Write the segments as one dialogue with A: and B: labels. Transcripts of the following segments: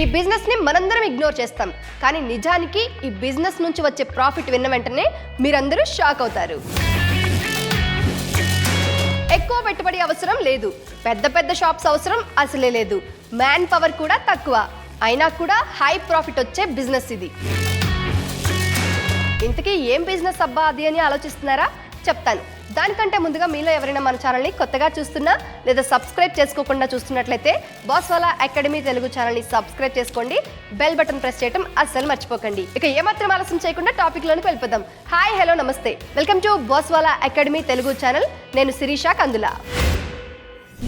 A: ఈ బిజినెస్ని మనందరం ఇగ్నోర్ చేస్తాం, కానీ నిజానికి ఈ బిజినెస్ నుంచి వచ్చే ప్రాఫిట్ విన్న వెంటనే మీరందరూ షాక్ అవుతారు. ఎక్కువ పెట్టుబడి అవసరం లేదు, పెద్ద పెద్ద షాప్స్ అవసరం అసలే లేదు, మ్యాన్ పవర్ కూడా తక్కువ, అయినా కూడా హై ప్రాఫిట్ వచ్చే బిజినెస్ ఇది. ఇంతకీ ఏం బిజినెస్ అబ్బా అది అని ఆలోచిస్తున్నారా? చెప్తాను. దానికంటే ముందుగా మీలో ఎవరైనా మన ఛానల్ని కొత్తగా చూస్తున్నా లేదా సబ్స్క్రైబ్ చేసుకోకుండా చూస్తున్నట్లయితే బాస్వాలా అకాడమీ తెలుగు ఛానల్ని సబ్స్క్రైబ్ చేసుకోండి, బెల్ బటన్ ప్రెస్ చేయడం అస్సలు మర్చిపోకండి. ఇక ఏమాత్రం ఆలస్యం చేయకుండా టాపిక్లోనికి వెళ్ళిపోదాం. హాయ్, హలో, నమస్తే, welcome to Baswala academy Telugu channel. నేను శిరీష కందుల.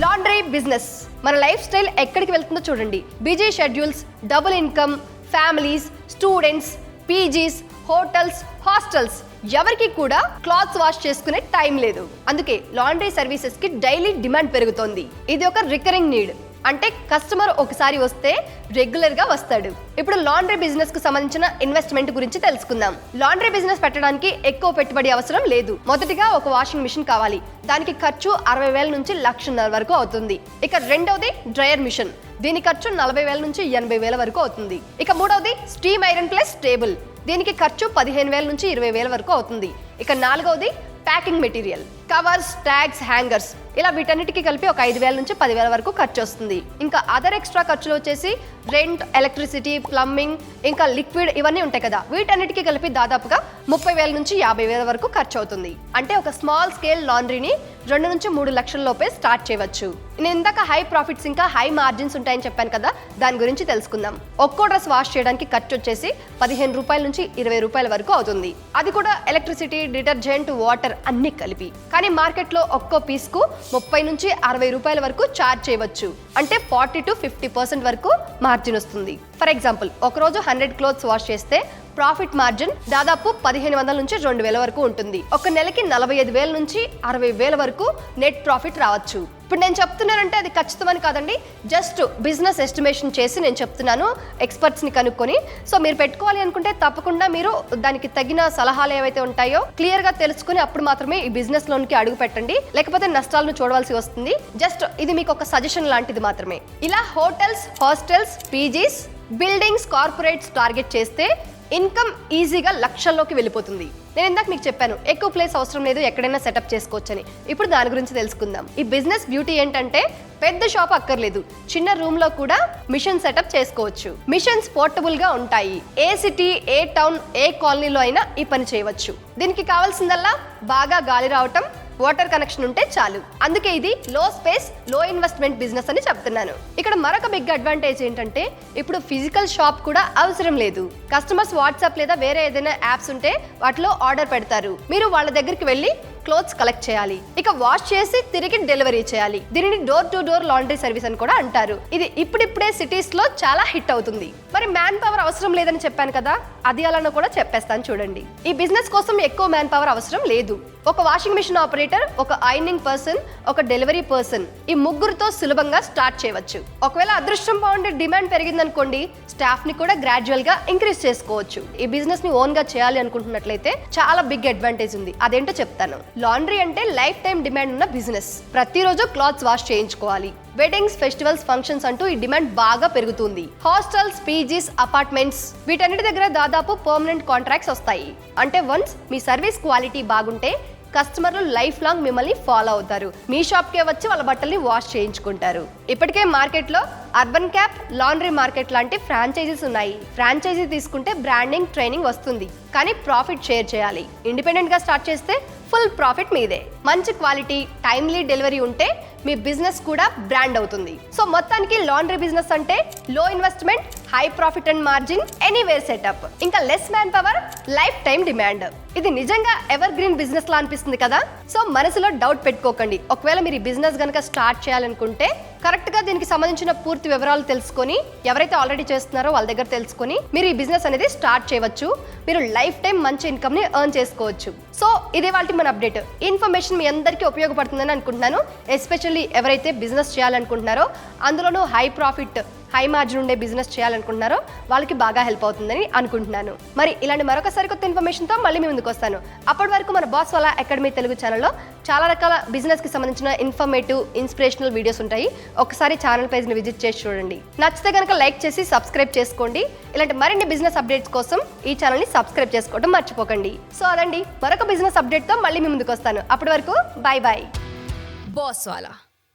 A: లాండ్రీ బిజినెస్ మన లైఫ్ స్టైల్ ఎక్కడికి వెళ్తుందో చూడండి. Busy schedules, double income, families, students, PGs, hotels, hostels, ఎవరికి కూడా క్లాత్స్ వాష్ చేసుకునే టైం లేదు. అందుకే లాండ్రీ సర్వీసెస్ కి డైలీ డిమాండ్ పెరుగుతోంది. ఇది ఒక రికరింగ్ నీడ్, అంటే కస్టమర్ ఒకసారి వస్తే రెగ్యులర్ గా వస్తాడు. ఇప్పుడు లాండ్రీ బిజినెస్ కు సంబంధించిన ఇన్వెస్ట్మెంట్ గురించి తెలుసుకుందాం. లాండ్రీ బిజినెస్ పెట్టడానికి ఎక్కువ పెట్టుబడి అవసరం లేదు. మొదటిగా ఒక వాషింగ్ మిషన్ కావాలి. దానికి ఖర్చు 60,000 నుంచి 1,50,000 వరకు అవుతుంది. ఇక రెండవది డ్రయర్ మిషన్. దీని ఖర్చు 40,000 నుంచి 80,000 వరకు అవుతుంది. ఇక మూడవది స్టీమ్ ఐరన్ ప్లస్ టేబుల్. దీనికి ఖర్చు 15,000 నుంచి 20,000 వరకు అవుతుంది. ఇక నాలుగవది packing material, covers, tags, hangers, ఇలా వీటన్నిటికీ కలిపి ఒక 5,000 నుంచి 10,000 వరకు ఖర్చు వస్తుంది. ఇంకా అదర్ ఎక్స్ట్రా ఖర్చులు వచ్చేసి రెంట్, ఎలక్ట్రిసిటీ, ప్లంబింగ్, ఇంకా లిక్విడ్, ఇవన్నీ ఉంటాయి కదా, వీటన్నిటికీ కలిపి దాదాపుగా 30,000 నుంచి 50,000 వరకు ఖర్చు అవుతుంది. అంటే ఒక స్మాల్ స్కేల్ లాండ్రీని 2 నుంచి 3 లక్షల లోపే స్టార్ట్ చేయవచ్చు. నేను ఇందాక హై ప్రాఫిట్స్ ఇంకా హై మార్జిన్స్ ఉంటాయని చెప్పాను కదా, దాని గురించి తెలుసుకుందాం. ఒక్కో డ్రెస్ వాష్ చేయడానికి ఖర్చు వచ్చేసి 15 రూపాయల నుంచి 20 రూపాయల వరకు అవుతుంది. అది కూడా ఎలక్ట్రిసిటీ, డిటర్జెంట్, వాటర్ అన్ని కలిపి. కానీ మార్కెట్లో ఒక్కో పీస్కు 30 నుంచి 60 రూపాయల వరకు ఛార్జ్ చేయవచ్చు. అంటే 40 to 50% వరకు మార్జిన్ వస్తుంది. ఫర్ ఎగ్జాంపుల్, ఒకరోజు 100 క్లోత్స్ వాష్ చేస్తే ప్రాఫిట్ మార్జిన్ దాదాపు 1,500 నుంచి 2,000 వరకు ఉంటుంది. ఒక నెలకి 45,000 నుంచి 60,000 వరకు నెట్ ప్రాఫిట్ రావచ్చు. ఇప్పుడు నేను చెప్తున్నానంటే అది ఖచ్చితమని కాదండి, జస్ట్ బిజినెస్ ఎస్టిమేషన్ చేసి నేను చెప్తున్నాను, ఎక్స్పర్ట్స్ని కనుక్కొని. సో మీరు పెట్టుకోవాలి అనుకుంటే తప్పకుండా మీరు దానికి తగిన సలహాలు ఏవైతే ఉంటాయో క్లియర్గా తెలుసుకుని అప్పుడు మాత్రమే ఈ బిజినెస్ లోన్కి అడుగు పెట్టండి, లేకపోతే నష్టాలను చూడవలసి వస్తుంది. జస్ట్ ఇది మీకు ఒక సజెషన్ లాంటిది మాత్రమే. ఇలా hotels, hostels, PGs, buildings, corporates target చేస్తే ఇన్కమ్ ఈజీగా లక్షల్లోకి వెళ్ళిపోతుంది. నేను ఇందాక మీకు చెప్పాను ఎక్కువ ప్లేస్ అవసరం లేదు, ఎక్కడైనా సెటప్ చేసుకోవచ్చని. ఇప్పుడు దాని గురించి తెలుసుకుందాం. ఈ బిజినెస్ బ్యూటీ ఏంటంటే పెద్ద షాప్ అక్కర్లేదు, చిన్న రూమ్ లో కూడా మిషన్ సెటప్ చేసుకోవచ్చు. మిషన్స్ పోర్టబుల్ గా ఉంటాయి. ఏ సిటీ, ఏ టౌన్, ఏ కాలనీలో అయినా ఈ పని చేయవచ్చు. దీనికి కావాల్సిందల్లా బాగా గాలి రావటం, వాటర్ కనెక్షన్ ఉంటే చాలు. అందుకే ఇది లో స్పేస్, లో ఇన్వెస్ట్మెంట్ బిజినెస్ అని చెప్తున్నాను. ఇక్కడ మరొక బిగ్ అడ్వాంటేజ్ ఏంటంటే ఇప్పుడు ఫిజికల్ షాప్ కూడా అవసరం లేదు. కస్టమర్స్ వాట్సాప్ లేదా వేరే ఏదైనా యాప్స్ ఉంటే వాటిలో ఆర్డర్ పెడతారు. మీరు వాళ్ళ దగ్గరికి వెళ్ళి క్లోత్స్ కలెక్ట్ చేయాలి, ఇక వాష్ చేసి తిరిగి డెలివరీ చేయాలి. దీనిని door to door laundry service అని కూడా అంటారు. ఇది ఇప్పుడిప్పుడే సిటీస్ లో చాలా హిట్ అవుతుంది. మరి మ్యాన్ పవర్ అవసరం లేదని చెప్పాను కదా, అది అలానో కూడా చెప్పేస్తాను చూడండి. ఈ బిజినెస్ కోసం ఎక్కువ మ్యాన్ పవర్ అవసరం లేదు. ఒక వాషింగ్ మిషన్ ఆపరేటర్, ఒక ఐరనింగ్ పర్సన్, ఒక డెలివరీ పర్సన్, ఈ ముగ్గురుతో సులభంగా స్టార్ట్ చేయవచ్చు. ఒకవేళ అదృష్టం బాగుండి డిమాండ్ పెరిగిందనుకోండి, స్టాఫ్ ని కూడా గ్రాడ్యువల్ గా ఇంక్రీజ్ చేసుకోవచ్చు. ఈ బిజినెస్ ని ఓన్ గా చేయాలి అనుకుంటున్నట్లయితే చాలా బిగ్ అడ్వాంటేజ్ ఉంది. అదేంటో చెప్తాను. లాండ్రీ అంటే లైఫ్ టైం డిమాండ్ ఉన్న బిజినెస్. ప్రతిరోజు క్లాత్స్ వాష్ చేయించుకోవాలి. వెడ్డింగ్స్, ఫెస్టివల్స్, ఫంక్షన్స్ అంటూ ఈ డిమాండ్ బాగా పెరుగుతుంది. హాస్టల్స్, పీజీస్, అపార్ట్మెంట్స్, వీటన్నిటి దగ్గర దాదాపు పర్మనెంట్ కాంట్రాక్ట్స్ వస్తాయి. అంటే వన్స్ మీ సర్వీస్ క్వాలిటీ బాగుంటే కస్టమర్లు లైఫ్ లాంగ్ మిమ్మల్ని ఫాలో అవుతారు. మీ షాప్కే వచ్చి వాళ్ళ బట్టల్ని వాష్ చేయించుకుంటారు. ఇప్పటికే మార్కెట్లో అర్బన్ క్యాప్, లాండ్రీ మార్కెట్ లాంటి ఫ్రాంచైజీస్ ఉన్నాయి. ఫ్రాంచైజీ తీసుకుంటే బ్రాండింగ్, ట్రైనింగ్ వస్తుంది, కానీ ప్రాఫిట్ షేర్ చేయాలి. ఇండిపెండెంట్ గా స్టార్ట్ చేస్తే ఫుల్ ప్రాఫిట్ మీదే. మంచి క్వాలిటీ, టైమ్లీ డెలివరీ ఉంటే మీ బిజినెస్ కూడా బ్రాండ్ అవుతుంది. సో మొత్తానికి లాండ్రీ బిజినెస్ అంటే low investment, high profit and margin, anywhere setup, ఇంకా less man power, life time demand. ఇది నిజంగా ఎవర్ గ్రీన్ బిజినెస్ లా అనిపిస్తుంది కదా. సో మనసులో డౌట్ పెట్టుకోకండి. ఒకవేళ మీరు ఈ బిజినెస్ కనుక స్టార్ట్ చేయాలనుకుంటే కరెక్ట్ గా దీనికి సంబంధించిన పూర్తి వివరాలు తెలుసుకొని, ఎవరైతే ఆల్రెడీ చేస్తున్నారో వాళ్ళ దగ్గర తెలుసుకొని మీరు ఈ బిజినెస్ అనేది స్టార్ట్ చేయవచ్చు. మీరు లైఫ్ టైం మంచి ఇన్కమ్ ని ఎర్న్ చేసుకోవచ్చు. సో ఇదే వాళ్ళ మన అప్డేట్. ఇన్ఫర్మేషన్ మీ అందరికీ ఉపయోగపడుతుందని అనుకుంటున్నాను. ఎస్పెషల్లీ ఎవరైతే బిజినెస్ చేయాలనుకుంటున్నారో, అందులోనూ హై ప్రాఫిట్, హై మార్జిన్ ఉండే బిజినెస్ చేయాలనుకుంటున్నారో వాళ్ళకి బాగా హెల్ప్ అవుతుందని అనుకుంటున్నాను. మరి ఇలాంటి మరొక సరికొత్త ఇన్ఫర్మేషన్తో మళ్ళీ మీ ముందుకు వస్తాను. అప్పటి వరకు మన బాస్ వాలా అకాడమీ తెలుగు ఛానల్లో చాలా రకాల బిజినెస్కి సంబంధించిన ఇన్ఫర్మేటివ్ ఇన్స్పిరేషనల్ వీడియోస్ ఉంటాయి. ఒకసారి ఛానల్ పేజ్ని విజిట్ చేసి చూడండి. నచ్చితే కనుక లైక్ చేసి సబ్స్క్రైబ్ చేసుకోండి. ఇలాంటి మరిన్ని బిజినెస్ అప్డేట్స్ కోసం ఈ ఛానల్ని సబ్స్క్రైబ్ చేసుకోవడం మర్చిపోకండి. సో అదండి, మరొక బిజినెస్ అప్డేట్తో మళ్ళీ మీ ముందుకు వస్తాను. అప్పటి వరకు bye bye.
B: Boss Wala.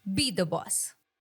B: Be the boss.